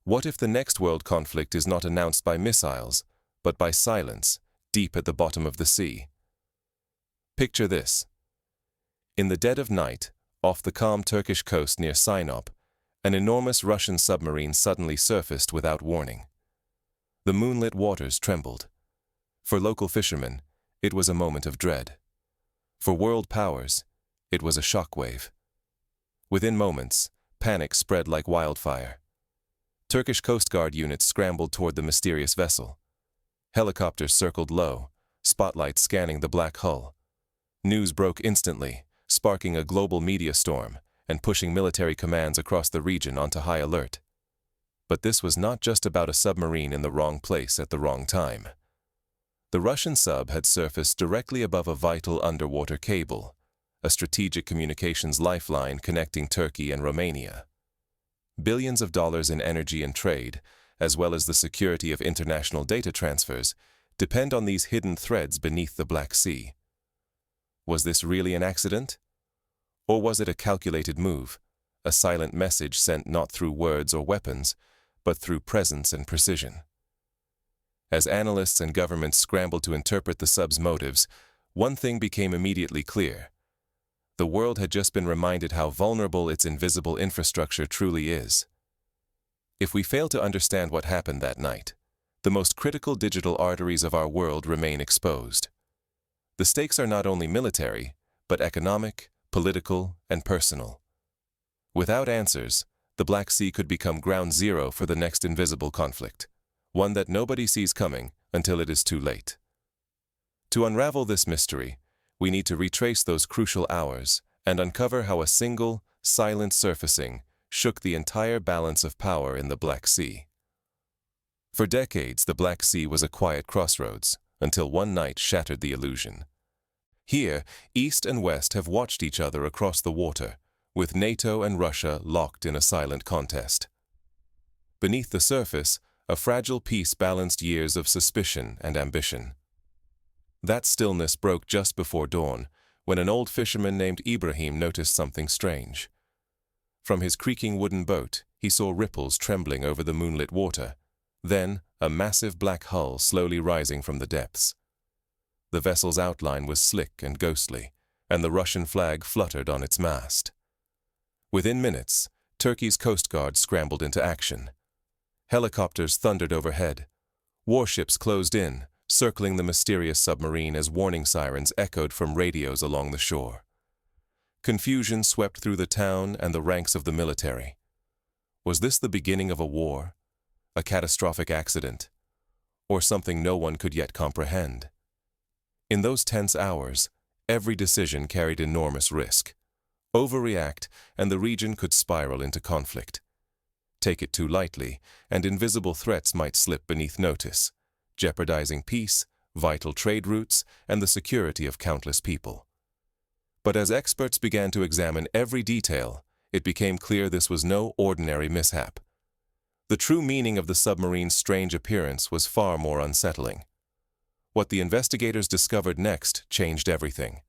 What if the next world conflict is not announced by missiles, but by silence, deep at the bottom of the sea? Picture this. In the dead of night, off the calm Turkish coast near Sinop, an enormous Russian submarine suddenly surfaced without warning. The moonlit waters trembled. For local fishermen, it was a moment of dread. For world powers, it was a shockwave. Within moments, panic spread like wildfire. Turkish Coast Guard units scrambled toward the mysterious vessel. Helicopters circled low, spotlights scanning the black hull. News broke instantly, sparking a global media storm and pushing military commands across the region onto high alert. But this was not just about a submarine in the wrong place at the wrong time. The Russian sub had surfaced directly above a vital underwater cable, a strategic communications lifeline connecting Turkey and Romania. Billions of dollars in energy and trade, as well as the security of international data transfers, depend on these hidden threads beneath the Black Sea. Was this really an accident? Or was it a calculated move, a silent message sent not through words or weapons, but through presence and precision? As analysts and governments scrambled to interpret the sub's motives, one thing became immediately clear. The world had just been reminded how vulnerable its invisible infrastructure truly is. If we fail to understand what happened that night, the most critical digital arteries of our world remain exposed. The stakes are not only military, but economic, political, and personal. Without answers, the Black Sea could become ground zero for the next invisible conflict, one that nobody sees coming until it is too late. To unravel this mystery, we need to retrace those crucial hours and uncover how a single, silent surfacing shook the entire balance of power in the Black Sea. For decades, the Black Sea was a quiet crossroads, until one night shattered the illusion. Here, East and West have watched each other across the water, with NATO and Russia locked in a silent contest. Beneath the surface, a fragile peace balanced years of suspicion and ambition. That stillness broke just before dawn, when an old fisherman named Ibrahim noticed something strange. From his creaking wooden boat, he saw ripples trembling over the moonlit water, then a massive black hull slowly rising from the depths. The vessel's outline was slick and ghostly, and the Russian flag fluttered on its mast. Within minutes, Turkey's Coast Guard scrambled into action. Helicopters thundered overhead. Warships closed in, circling the mysterious submarine as warning sirens echoed from radios along the shore. Confusion swept through the town and the ranks of the military. Was this the beginning of a war, a catastrophic accident, or something no one could yet comprehend? In those tense hours, every decision carried enormous risk. Overreact, and the region could spiral into conflict. Take it too lightly, and invisible threats might slip beneath notice, jeopardizing peace, vital trade routes, and the security of countless people. But as experts began to examine every detail, it became clear this was no ordinary mishap. The true meaning of the submarine's strange appearance was far more unsettling. What the investigators discovered next changed everything,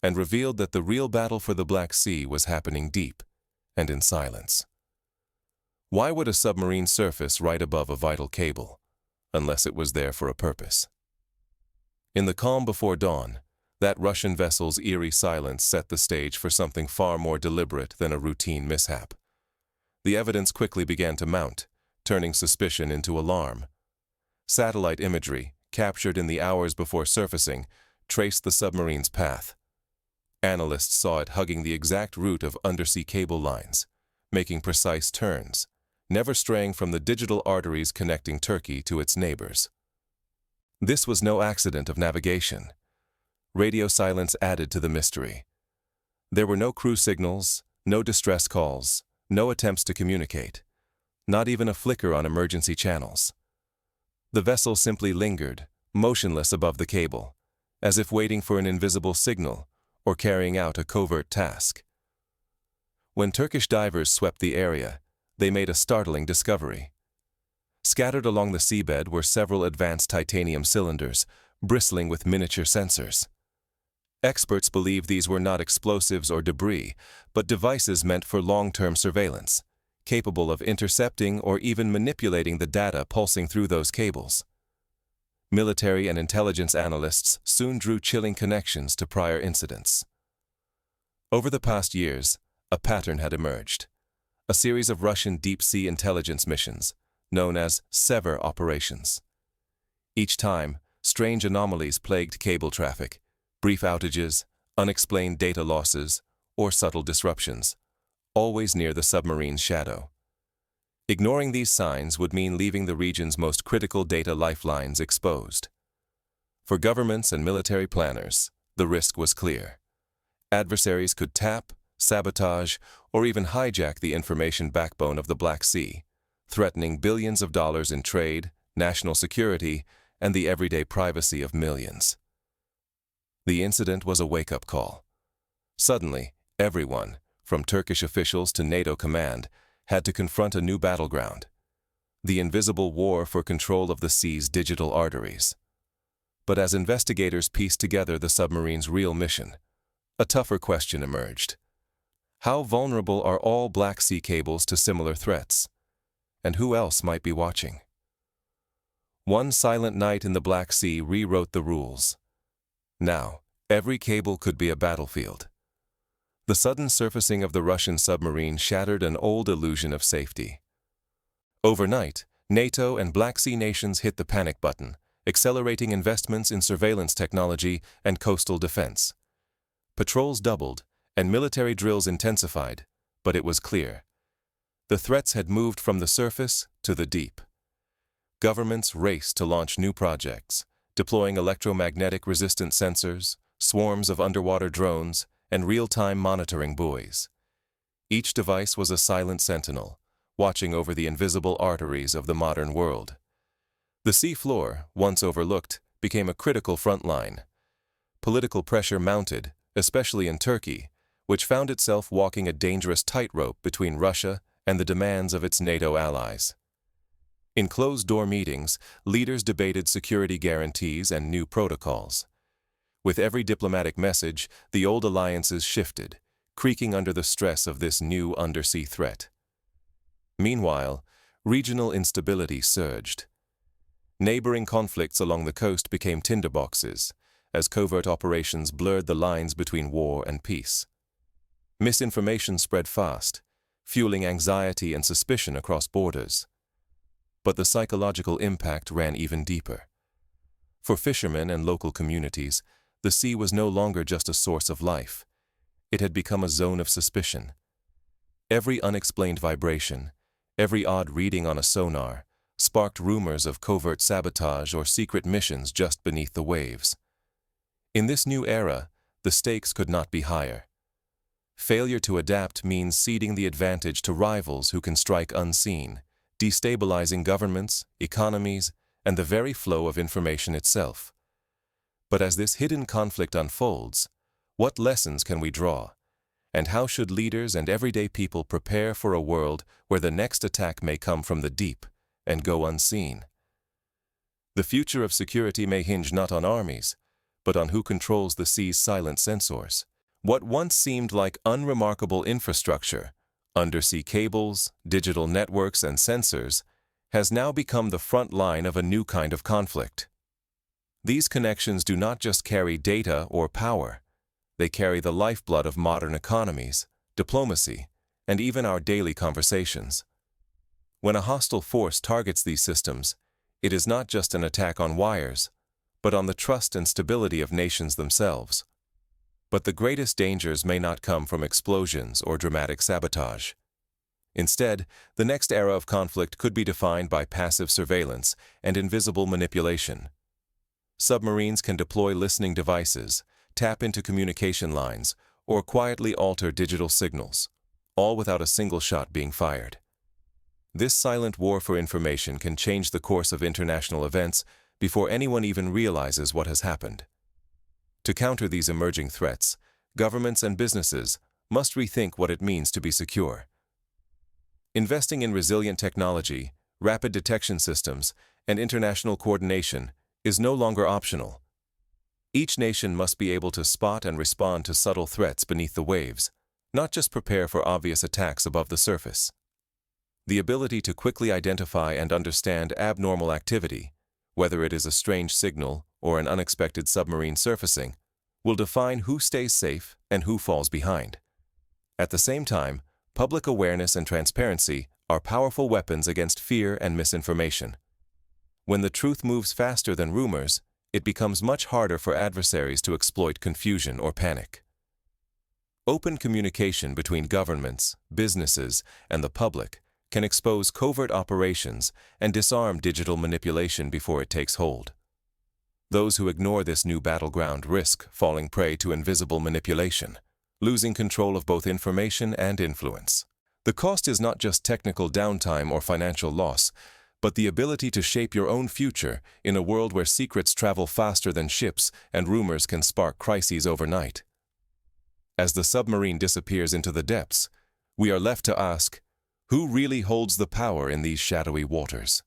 and revealed that the real battle for the Black Sea was happening deep and in silence. Why would a submarine surface right above a vital cable, unless it was there for a purpose? In the calm before dawn, that Russian vessel's eerie silence set the stage for something far more deliberate than a routine mishap. The evidence quickly began to mount, turning suspicion into alarm. Satellite imagery, captured in the hours before surfacing, traced the submarine's path. Analysts saw it hugging the exact route of undersea cable lines, making precise turns, never straying from the digital arteries connecting Turkey to its neighbors. This was no accident of navigation. Radio silence added to the mystery. There were no crew signals, no distress calls, no attempts to communicate, not even a flicker on emergency channels. The vessel simply lingered, motionless above the cable, as if waiting for an invisible signal or carrying out a covert task. When Turkish divers swept the area, they made a startling discovery. Scattered along the seabed were several advanced titanium cylinders, bristling with miniature sensors. Experts believe these were not explosives or debris, but devices meant for long-term surveillance, capable of intercepting or even manipulating the data pulsing through those cables. Military and intelligence analysts soon drew chilling connections to prior incidents. Over the past years, a pattern had emerged. A series of Russian deep-sea intelligence missions, known as Sever operations. Each time, strange anomalies plagued cable traffic, brief outages, unexplained data losses, or subtle disruptions, always near the submarine's shadow. Ignoring these signs would mean leaving the region's most critical data lifelines exposed. For governments and military planners, the risk was clear. Adversaries could tap, sabotage, or even hijack the information backbone of the Black Sea, threatening billions of dollars in trade, national security, and the everyday privacy of millions. The incident was a wake-up call. Suddenly, everyone, from Turkish officials to NATO command, had to confront a new battleground: the invisible war for control of the sea's digital arteries. But as investigators pieced together the submarine's real mission, a tougher question emerged. How vulnerable are all Black Sea cables to similar threats? And who else might be watching? One silent night in the Black Sea rewrote the rules. Now, every cable could be a battlefield. The sudden surfacing of the Russian submarine shattered an old illusion of safety. Overnight, NATO and Black Sea nations hit the panic button, accelerating investments in surveillance technology and coastal defense. Patrols doubled, and military drills intensified, but it was clear. The threats had moved from the surface to the deep. Governments raced to launch new projects, deploying electromagnetic-resistant sensors, swarms of underwater drones, and real-time monitoring buoys. Each device was a silent sentinel, watching over the invisible arteries of the modern world. The sea floor, once overlooked, became a critical front line. Political pressure mounted, especially in Turkey, which found itself walking a dangerous tightrope between Russia and the demands of its NATO allies. In closed-door meetings, leaders debated security guarantees and new protocols. With every diplomatic message, the old alliances shifted, creaking under the stress of this new undersea threat. Meanwhile, regional instability surged. Neighboring conflicts along the coast became tinderboxes, as covert operations blurred the lines between war and peace. Misinformation spread fast, fueling anxiety and suspicion across borders. But the psychological impact ran even deeper. For fishermen and local communities, the sea was no longer just a source of life. It had become a zone of suspicion. Every unexplained vibration, every odd reading on a sonar, sparked rumors of covert sabotage or secret missions just beneath the waves. In this new era, the stakes could not be higher. Failure to adapt means ceding the advantage to rivals who can strike unseen, destabilizing governments, economies, and the very flow of information itself. But as this hidden conflict unfolds, what lessons can we draw? And how should leaders and everyday people prepare for a world where the next attack may come from the deep and go unseen? The future of security may hinge not on armies, but on who controls the sea's silent sensors. What once seemed like unremarkable infrastructure, undersea cables, digital networks, and sensors, has now become the front line of a new kind of conflict. These connections do not just carry data or power. They carry the lifeblood of modern economies, diplomacy, and even our daily conversations. When a hostile force targets these systems, it is not just an attack on wires, but on the trust and stability of nations themselves. But the greatest dangers may not come from explosions or dramatic sabotage. Instead, the next era of conflict could be defined by passive surveillance and invisible manipulation. Submarines can deploy listening devices, tap into communication lines, or quietly alter digital signals, all without a single shot being fired. This silent war for information can change the course of international events before anyone even realizes what has happened. To counter these emerging threats, governments and businesses must rethink what it means to be secure. Investing in resilient technology, rapid detection systems, and international coordination is no longer optional. Each nation must be able to spot and respond to subtle threats beneath the waves, not just prepare for obvious attacks above the surface. The ability to quickly identify and understand abnormal activity, whether it is a strange signal or an unexpected submarine surfacing, will define who stays safe and who falls behind. At the same time, public awareness and transparency are powerful weapons against fear and misinformation. When the truth moves faster than rumors, it becomes much harder for adversaries to exploit confusion or panic. Open communication between governments, businesses, and the public can expose covert operations and disarm digital manipulation before it takes hold. Those who ignore this new battleground risk falling prey to invisible manipulation, losing control of both information and influence. The cost is not just technical downtime or financial loss, but the ability to shape your own future in a world where secrets travel faster than ships and rumors can spark crises overnight. As the submarine disappears into the depths, we are left to ask, who really holds the power in these shadowy waters?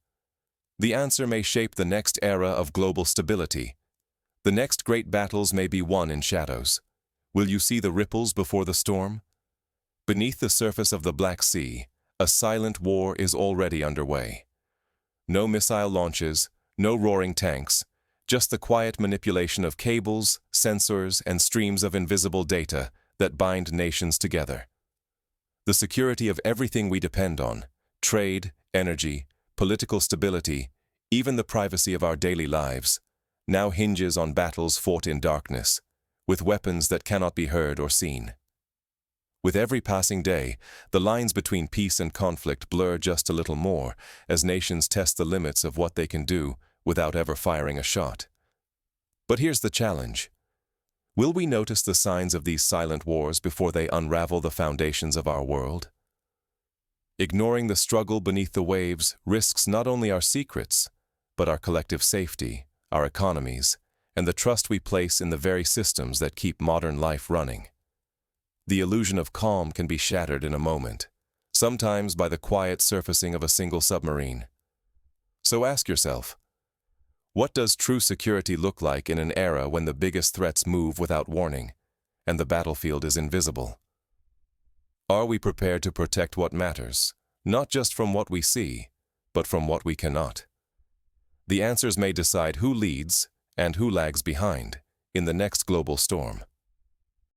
The answer may shape the next era of global stability. The next great battles may be won in shadows. Will you see the ripples before the storm? Beneath the surface of the Black Sea, a silent war is already underway. No missile launches, no roaring tanks, just the quiet manipulation of cables, sensors, and streams of invisible data that bind nations together. The security of everything we depend on, trade, energy, political stability, even the privacy of our daily lives, now hinges on battles fought in darkness, with weapons that cannot be heard or seen. With every passing day, the lines between peace and conflict blur just a little more as nations test the limits of what they can do without ever firing a shot. But here's the challenge. Will we notice the signs of these silent wars before they unravel the foundations of our world? Ignoring the struggle beneath the waves risks not only our secrets, but our collective safety, our economies, and the trust we place in the very systems that keep modern life running. The illusion of calm can be shattered in a moment, sometimes by the quiet surfacing of a single submarine. So ask yourself, what does true security look like in an era when the biggest threats move without warning, and the battlefield is invisible? Are we prepared to protect what matters, not just from what we see, but from what we cannot? The answers may decide who leads and who lags behind in the next global storm.